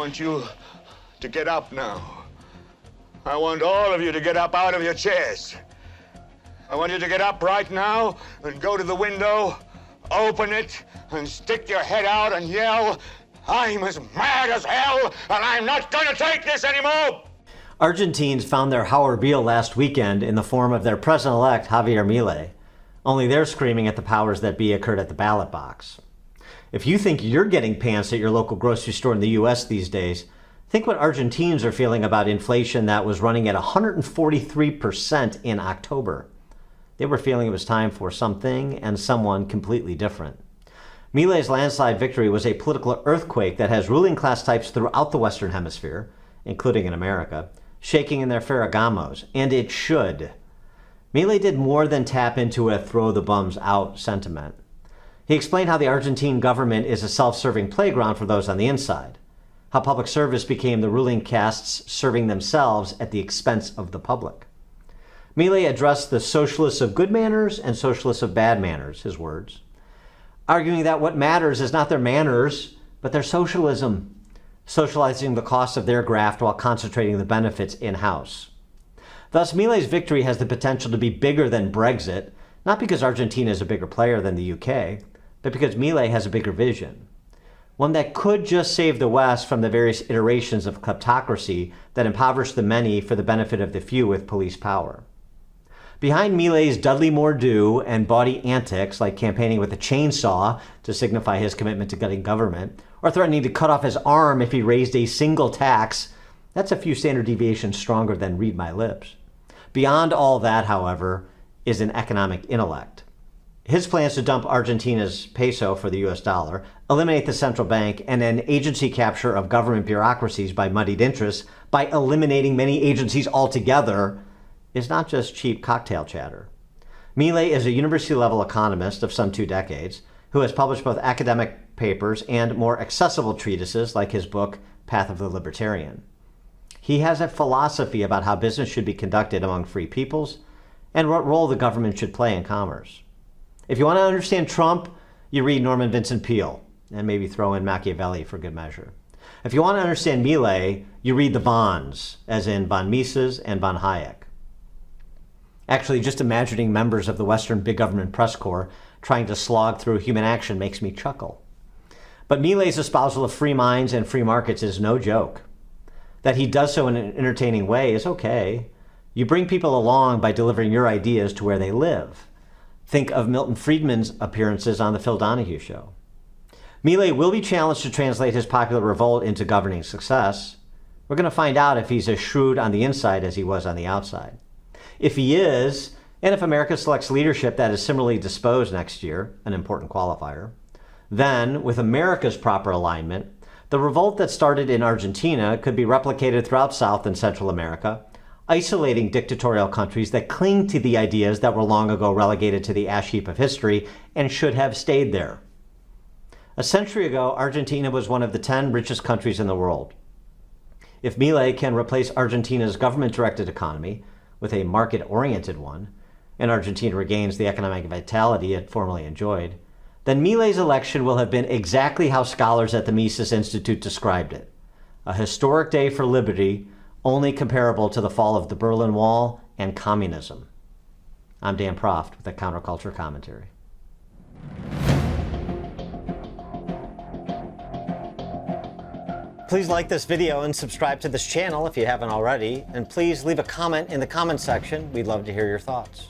want you to get up now. I want all of you to get up out of your chairs. I want you to get up right now and go to the window, open it, and stick your head out and yell, "I'm as mad as hell, and I'm not going to take this anymore!" Argentines found their Howard Beale last weekend in the form of their President-elect Javier Milei. Only their screaming at the powers that be occurred at the ballot box. If you think you're getting pants at your local grocery store in the U.S. these days, think what Argentines are feeling about inflation that was running at 143% in October. They were feeling it was time for something and someone completely different. Milei's landslide victory was a political earthquake that has ruling class types throughout the Western Hemisphere, including in America, shaking in their Ferragamos, and it should. Milei did more than tap into a throw the bums out sentiment. He explained how the Argentine government is a self-serving playground for those on the inside, how public service became the ruling castes serving themselves at the expense of the public. Milei addressed the socialists of good manners and socialists of bad manners, his words, arguing that what matters is not their manners, but their socialism, socializing the cost of their graft while concentrating the benefits in-house. Thus, Milei's victory has the potential to be bigger than Brexit, not because Argentina is a bigger player than the UK, but because Milei has a bigger vision. One that could just save the West from the various iterations of kleptocracy that impoverish the many for the benefit of the few with police power. Behind Milei's Dudley Moore-Do and bawdy antics like campaigning with a chainsaw to signify his commitment to gutting government, or threatening to cut off his arm if he raised a single tax, that's a few standard deviations stronger than read my lips. Beyond all that, however, is an economic intellect. His plans to dump Argentina's peso for the US dollar, eliminate the central bank, and an agency capture of government bureaucracies by muddied interests by eliminating many agencies altogether is not just cheap cocktail chatter. Milei is a university-level economist of some 2 decades who has published both academic papers and more accessible treatises like his book, Path of the Libertarian. He has a philosophy about how business should be conducted among free peoples and what role the government should play in commerce. If you want to understand Trump, you read Norman Vincent Peale and maybe throw in Machiavelli for good measure. If you want to understand Milei, you read the Vons, as in von Mises and von Hayek. Actually, just imagining members of the Western big government press corps trying to slog through human action makes me chuckle. But Milei's espousal of free minds and free markets is no joke. That he does so in an entertaining way is okay. You bring people along by delivering your ideas to where they live. Think of Milton Friedman's appearances on The Phil Donahue Show. Milei will be challenged to translate his popular revolt into governing success. We're going to find out if he's as shrewd on the inside as he was on the outside. If he is, and if America selects leadership that is similarly disposed next year, an important qualifier, then, with America's proper alignment, the revolt that started in Argentina could be replicated throughout South and Central America, isolating dictatorial countries that cling to the ideas that were long ago relegated to the ash heap of history and should have stayed there. A century ago, Argentina was one of the 10 richest countries in the world. If Milei can replace Argentina's government-directed economy with a market-oriented one, and Argentina regains the economic vitality it formerly enjoyed, then Milei's election will have been exactly how scholars at the Mises Institute described it: a historic day for liberty, only comparable to the fall of the Berlin Wall and communism. I'm Dan Proft with a Counterculture Commentary. Please like this video and subscribe to this channel if you haven't already, and please leave a comment in the comment section. We'd love to hear your thoughts.